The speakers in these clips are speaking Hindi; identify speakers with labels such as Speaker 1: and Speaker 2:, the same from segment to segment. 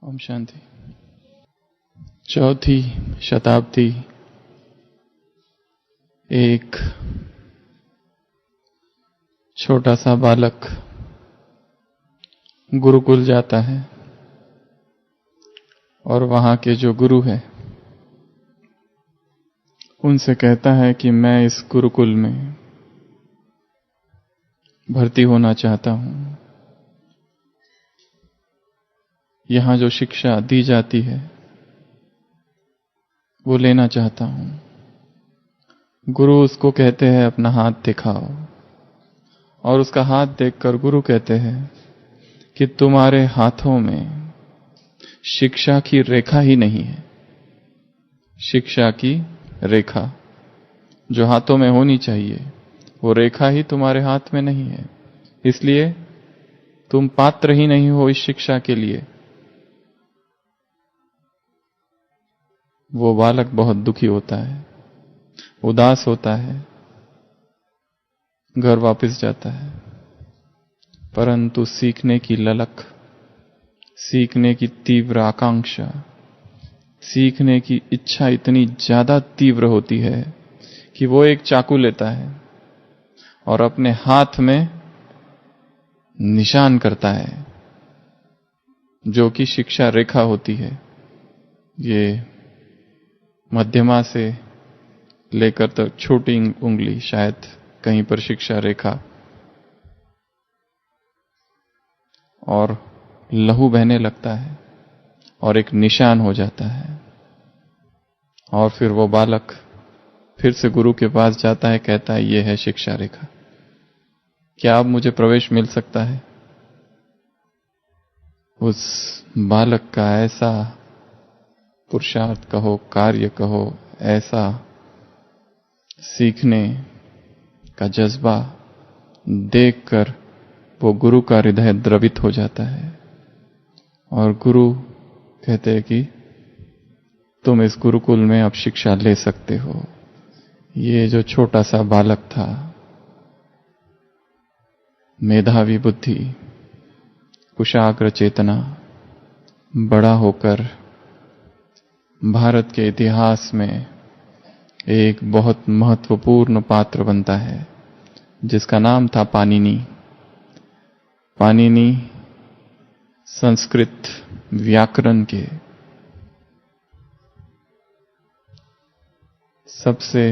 Speaker 1: ओम शांति। चौथी शताब्दी एक छोटा सा बालक गुरुकुल जाता है और वहां के जो गुरु है उनसे कहता है कि मैं इस गुरुकुल में भर्ती होना चाहता हूं। यहां जो शिक्षा दी जाती है वो लेना चाहता हूं। गुरु उसको कहते हैं अपना हाथ दिखाओ और उसका हाथ देखकर गुरु कहते हैं कि तुम्हारे हाथों में शिक्षा की रेखा ही नहीं है। शिक्षा की रेखा जो हाथों में होनी चाहिए वो रेखा ही तुम्हारे हाथ में नहीं है, इसलिए तुम पात्र ही नहीं हो इस शिक्षा के लिए। वो बालक बहुत दुखी होता है, उदास होता है, घर वापस जाता है, परंतु सीखने की ललक, सीखने की तीव्र आकांक्षा, सीखने की इच्छा इतनी ज्यादा तीव्र होती है कि वो एक चाकू लेता है और अपने हाथ में निशान करता है जो कि शिक्षा रेखा होती है। ये मध्यमा से लेकर तक छोटी उंगली, शायद कहीं पर शिक्षा रेखा, और लहू बहने लगता है और एक निशान हो जाता है। और फिर वो बालक फिर से गुरु के पास जाता है, कहता है ये है शिक्षा रेखा, क्या अब मुझे प्रवेश मिल सकता है? उस बालक का ऐसा पुरुषार्थ कहो, कार्य कहो, ऐसा सीखने का जज्बा देखकर वो गुरु का हृदय द्रवित हो जाता है और गुरु कहते हैं कि तुम इस गुरुकुल में अब शिक्षा ले सकते हो। ये जो छोटा सा बालक था, मेधावी बुद्धि, कुशाग्र चेतना, बड़ा होकर भारत के इतिहास में एक बहुत महत्वपूर्ण पात्र बनता है जिसका नाम था पाणिनि। पाणिनि संस्कृत व्याकरण के सबसे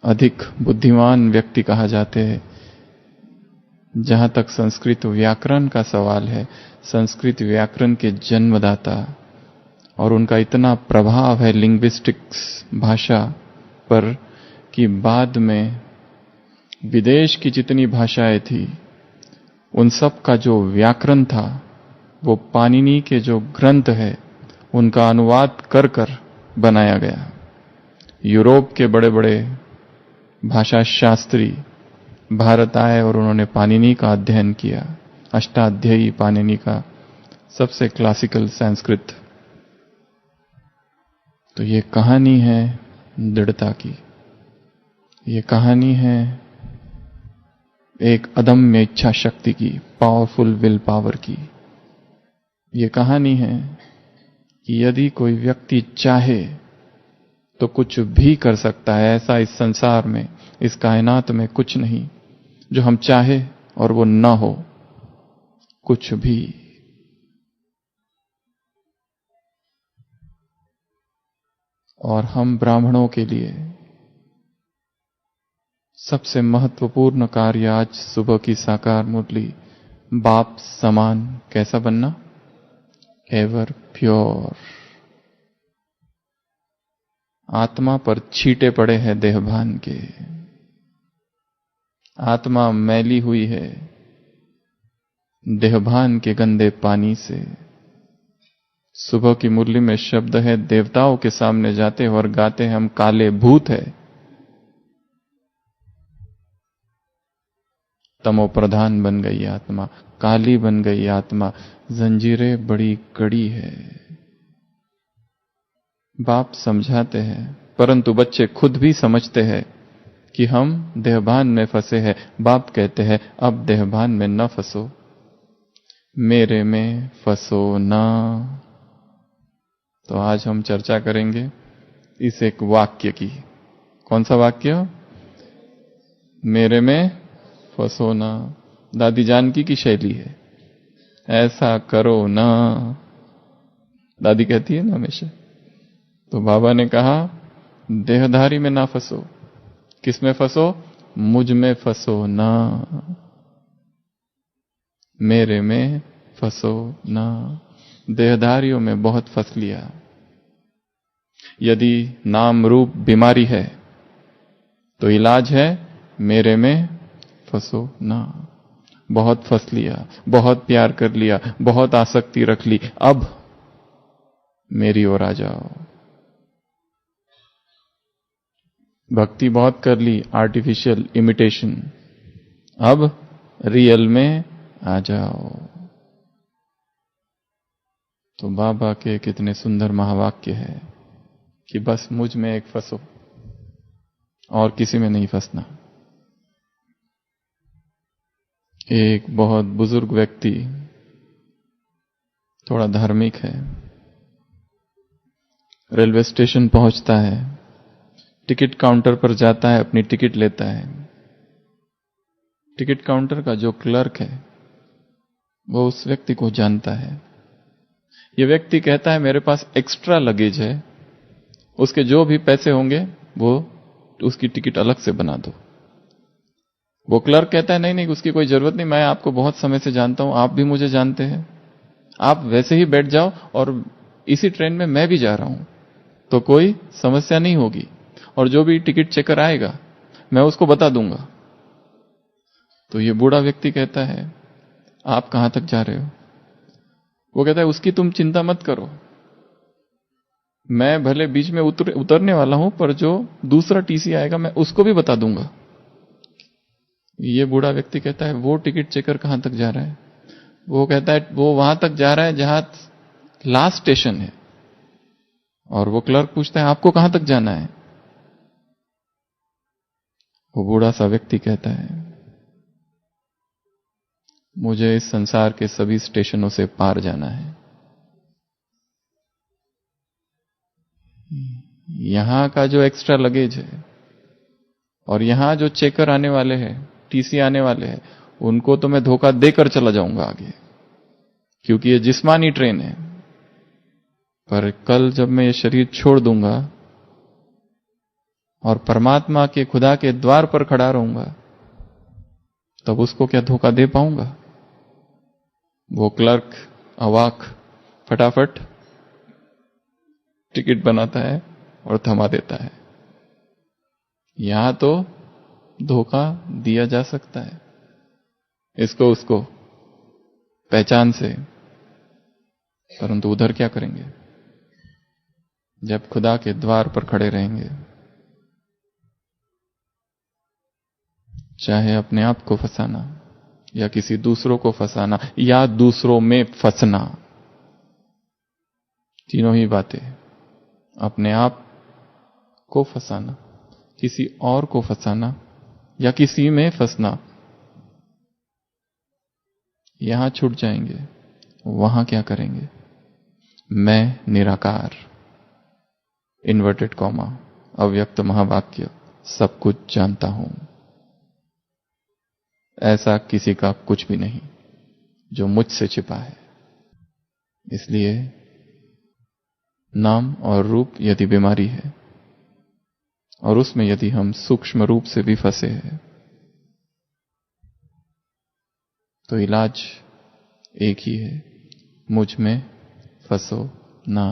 Speaker 1: अधिक बुद्धिमान व्यक्ति कहा जाते हैं। जहां तक संस्कृत व्याकरण का सवाल है, संस्कृत व्याकरण के जन्मदाता, और उनका इतना प्रभाव है लिंग्विस्टिक्स भाषा पर कि बाद में विदेश की जितनी भाषाएं थी उन सब का जो व्याकरण था वो पाणिनि के जो ग्रंथ है उनका अनुवाद कर कर बनाया गया। यूरोप के बड़े बड़े भाषा शास्त्री भारत आए और उन्होंने पाणिनि का अध्ययन किया। अष्टाध्यायी पाणिनि का सबसे क्लासिकल संस्कृत। तो ये कहानी है दृढ़ता की, ये कहानी है एक अदम्य इच्छा शक्ति की, पावरफुल विल पावर की। ये कहानी है कि यदि कोई व्यक्ति चाहे तो कुछ भी कर सकता है। ऐसा इस संसार में, इस कायनात में कुछ नहीं जो हम चाहे और वो न हो, कुछ भी। और हम ब्राह्मणों के लिए सबसे महत्वपूर्ण कार्य आज सुबह की साकार मुरली, बाप समान कैसा बनना? Ever pure. आत्मा पर छींटे पड़े हैं देहभान के, आत्मा मैली हुई है देहभान के गंदे पानी से। सुबह की मुरली में शब्द है, देवताओं के सामने जाते और गाते हैं हम काले भूत है। तमो प्रधान बन गई आत्मा, काली बन गई आत्मा, जंजीरें बड़ी कड़ी है। बाप समझाते हैं, परंतु बच्चे खुद भी समझते हैं कि हम देहभान में फंसे हैं। बाप कहते हैं अब देहभान में न फंसो। मेरे में फंसो ना। तो आज हम चर्चा करेंगे इस एक वाक्य की। कौन सा वाक्य? मेरे में फंसो ना। दादी जानकी की शैली है, ऐसा करो ना, दादी कहती है ना हमेशा। तो बाबा ने कहा देहधारी में ना फंसो। किस में फंसो? मुझ में फंसो ना, मेरे में फंसो ना। देहधारियों में बहुत फंस लिया। यदि नाम रूप बीमारी है तो इलाज है मेरे में फंसो ना। बहुत फंस लिया, बहुत प्यार कर लिया, बहुत आसक्ति रख ली, अब मेरी ओर आ जाओ। भक्ति बहुत कर ली, आर्टिफिशियल इमिटेशन, अब रियल में आ जाओ। तो बाबा के कितने सुंदर महावाक्य है कि बस मुझ में एक फंसो और किसी में नहीं फंसना। एक बहुत बुजुर्ग व्यक्ति, थोड़ा धार्मिक है, रेलवे स्टेशन पहुंचता है, टिकट काउंटर पर जाता है, अपनी टिकट लेता है। टिकट काउंटर का जो क्लर्क है वो उस व्यक्ति को जानता है। ये व्यक्ति कहता है मेरे पास एक्स्ट्रा लगेज है, उसके जो भी पैसे होंगे वो उसकी टिकट अलग से बना दो। वो क्लर्क कहता है नहीं नहीं, उसकी कोई जरूरत नहीं, मैं आपको बहुत समय से जानता हूं, आप भी मुझे जानते हैं, आप वैसे ही बैठ जाओ और इसी ट्रेन में मैं भी जा रहा हूं, तो कोई समस्या नहीं होगी, और जो भी टिकट चेकर आएगा मैं उसको बता दूंगा। तो ये बूढ़ा व्यक्ति कहता है आप कहां तक जा रहे हो? वो कहता है उसकी तुम चिंता मत करो, मैं भले बीच में उतरने वाला हूं, पर जो दूसरा टीसी आएगा मैं उसको भी बता दूंगा। ये बूढ़ा व्यक्ति कहता है वो टिकट चेकर कहां तक जा रहा है? वो कहता है वो वहां तक जा रहा है जहां लास्ट स्टेशन है। और वो क्लर्क पूछता है आपको कहां तक जाना है? वो बूढ़ा सा व्यक्ति कहता है मुझे इस संसार के सभी स्टेशनों से पार जाना है। यहां का जो एक्स्ट्रा लगेज है और यहां जो चेकर आने वाले हैं, टीसी आने वाले हैं, उनको तो मैं धोखा देकर चला जाऊंगा आगे, क्योंकि ये जिस्मानी ट्रेन है। पर कल जब मैं ये शरीर छोड़ दूंगा और परमात्मा के, खुदा के द्वार पर खड़ा रहूंगा, तब उसको क्या धोखा दे पाऊंगा? वो क्लर्क अवाक फटाफट टिकट बनाता है और थमा देता है। यहां तो धोखा दिया जा सकता है, इसको उसको पहचान से, परंतु उधर क्या करेंगे जब खुदा के द्वार पर खड़े रहेंगे? चाहे अपने आप को फंसाना या किसी दूसरों को फंसाना या दूसरों में फंसना, तीनों ही बातें, अपने आप को फंसाना, किसी और को फंसाना या किसी में फंसना, यहां छूट जाएंगे, वहां क्या करेंगे? मैं निराकार, इन्वर्टेड कॉमा, अव्यक्त महावाक्य, सब कुछ जानता हूं, ऐसा किसी का कुछ भी नहीं जो मुझसे छिपा है। इसलिए नाम और रूप यदि बीमारी है और उसमें यदि हम सूक्ष्म रूप से भी फंसे हैं, तो इलाज एक ही है, मुझ में फंसो ना।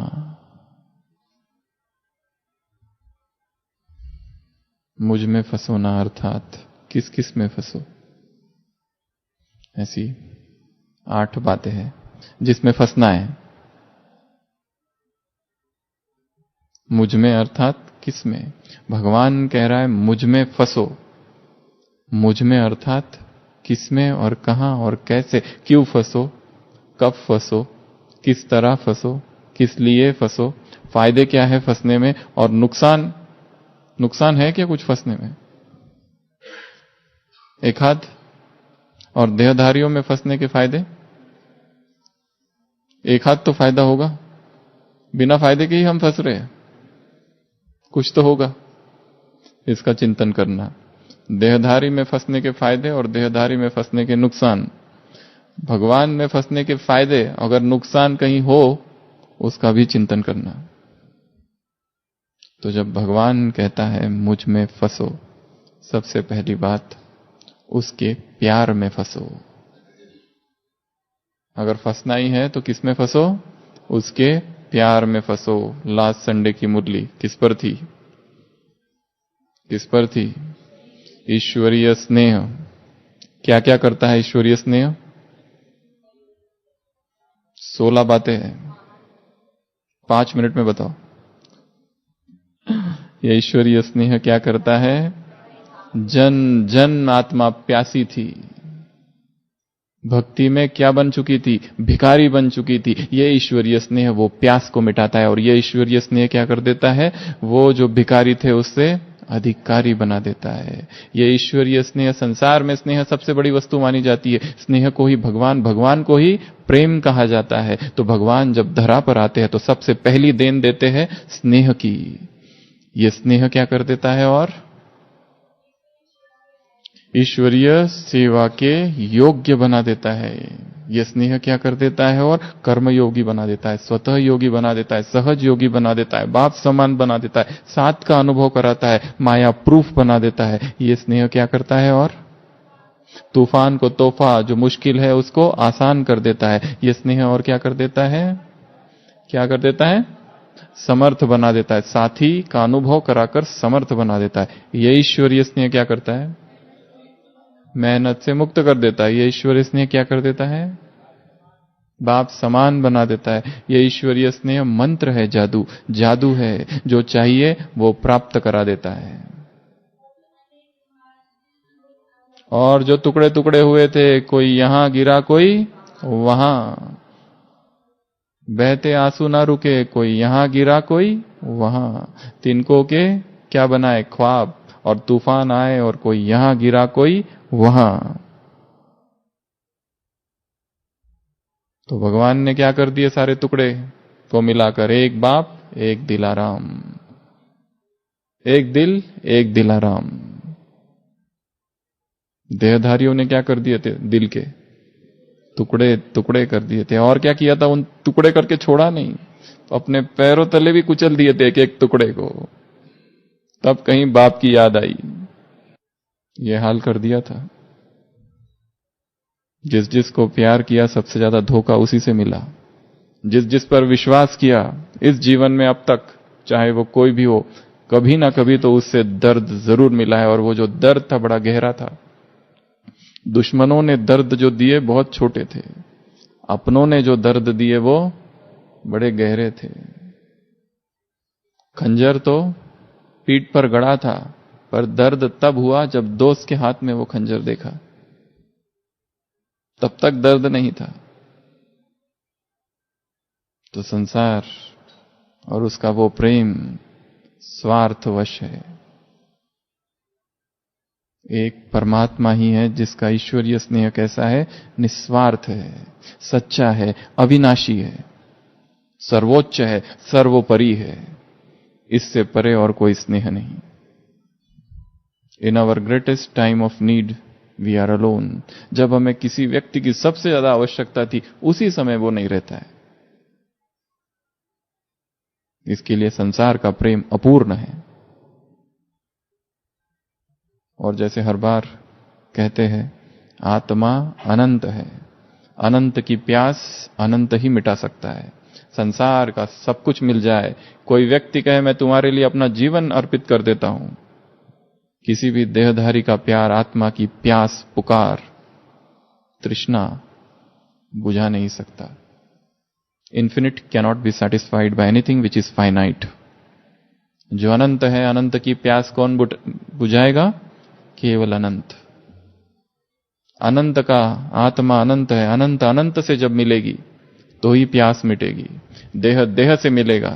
Speaker 1: मुझ में फंसो ना अर्थात किस किस में फंसो? ऐसी 8 बातें हैं जिसमें फंसना है। मुझ में अर्थात किस में? भगवान कह रहा है मुझ में फंसो। मुझ में अर्थात किस में और कहां और कैसे, क्यों फंसो, कब फंसो, किस तरह फंसो, किस लिए फंसो, फायदे क्या है फंसने में, और नुकसान है क्या कुछ फंसने में? एक हाथ और देहधारियों में फंसने के फायदे? एक हाथ तो फायदा होगा, बिना फायदे के ही हम फंस रहे हैं, कुछ तो होगा। इसका चिंतन करना, देहधारी में फंसने के फायदे और देहधारी में फंसने के नुकसान। भगवान में फंसने के फायदे, अगर नुकसान कहीं हो उसका भी चिंतन करना। तो जब भगवान कहता है मुझ में फंसो, सबसे पहली बात उसके प्यार में फंसो। अगर फंसना ही है तो किस में फंसो? उसके प्यार में फंसो। लास्ट संडे की मुरली किस पर थी? किस पर थी? ईश्वरीय स्नेह। क्या क्या करता है ईश्वरीय स्नेह? 16 बातें हैं, 5 मिनट में बताओ। ये ईश्वरीय स्नेह क्या करता है? जन जन आत्मा प्यासी थी, भक्ति में क्या बन चुकी थी? भिखारी बन चुकी थी। ये ईश्वरीय स्नेह वो प्यास को मिटाता है। और ये ईश्वरीय स्नेह क्या कर देता है? वो जो भिखारी थे उससे अधिकारी बना देता है। ये ईश्वरीय स्नेह, संसार में स्नेह सबसे बड़ी वस्तु मानी जाती है। स्नेह को ही भगवान को ही प्रेम कहा जाता है। तो भगवान जब धरा पर आते हैं तो सबसे पहली देन देते हैं स्नेह की। ये स्नेह क्या कर देता है? और ईश्वरीय सेवा के योग्य बना देता है। ये स्नेह क्या कर देता है? और कर्म योगी बना देता है, स्वतः योगी बना देता है, सहज योगी बना देता है, बाप समान बना देता है, साथ का अनुभव कराता है, माया प्रूफ बना देता है। ये स्नेह क्या करता है? और तूफान को तोहफा, जो मुश्किल है उसको आसान कर देता है। ये स्नेह और क्या कर देता है? क्या कर देता है? समर्थ बना देता है, साथी का अनुभव कराकर समर्थ बना देता है। ये ईश्वरीय स्नेह क्या करता है? मेहनत से मुक्त कर देता है। ये ईश्वरीय स्नेह क्या कर देता है? बाप समान बना देता है। ये ईश्वरीय स्नेह मंत्र है, जादू जादू है, जो चाहिए वो प्राप्त करा देता है। और जो टुकड़े टुकड़े हुए थे, कोई यहां गिरा कोई वहां, बहते आंसू ना रुके, कोई यहां गिरा कोई वहां, तिनको के क्या बनाए? ख्वाब। और तूफान आए और कोई यहां गिरा कोई वहां। तो भगवान ने क्या कर दिए? सारे टुकड़े को मिलाकर एक बाप एक दिलाराम, एक दिल एक दिलाराम। देहधारियों ने क्या कर दिए थे? दिल के टुकड़े टुकड़े कर दिए थे। और क्या किया था? उन टुकड़े करके छोड़ा नहीं, अपने पैरों तले भी कुचल दिए थे एक एक टुकड़े को। तब कहीं बाप की याद आई, ये हाल कर दिया था। जिस जिस को प्यार किया सबसे ज्यादा धोखा उसी से मिला। जिस जिस पर विश्वास किया इस जीवन में अब तक, चाहे वो कोई भी हो, कभी ना कभी तो उससे दर्द जरूर मिला है। और वो जो दर्द था बड़ा गहरा था। दुश्मनों ने दर्द जो दिए बहुत छोटे थे, अपनों ने जो दर्द दिए वो बड़े गहरे थे। खंजर तो पीठ पर गड़ा था, पर दर्द तब हुआ जब दोस्त के हाथ में वो खंजर देखा। तब तक दर्द नहीं था। तो संसार और उसका वो प्रेम स्वार्थवश है। एक परमात्मा ही है जिसका ईश्वरीय स्नेह कैसा है? निस्वार्थ है, सच्चा है, अविनाशी है, सर्वोच्च है, सर्वोपरि है। इससे परे और कोई स्नेह नहीं। In our greatest time of need we are alone. जब हमें किसी व्यक्ति की सबसे ज्यादा आवश्यकता थी, उसी समय वो नहीं रहता है। इसके लिए संसार का प्रेम अपूर्ण है। और जैसे हर बार कहते हैं, आत्मा अनंत है। अनंत की प्यास अनंत ही मिटा सकता है। संसार का सब कुछ मिल जाए, कोई व्यक्ति कहे मैं तुम्हारे लिए अपना जीवन अर्पित कर देता हूं, किसी भी देहधारी का प्यार आत्मा की प्यास, पुकार, तृष्णा बुझा नहीं सकता। Infinite cannot be satisfied by anything which is finite. जो अनंत है, अनंत की प्यास कौन बुझाएगा? केवल अनंत। अनंत का आत्मा अनंत है। अनंत अनंत से जब मिलेगी तो ही प्यास मिटेगी। देह देह से मिलेगा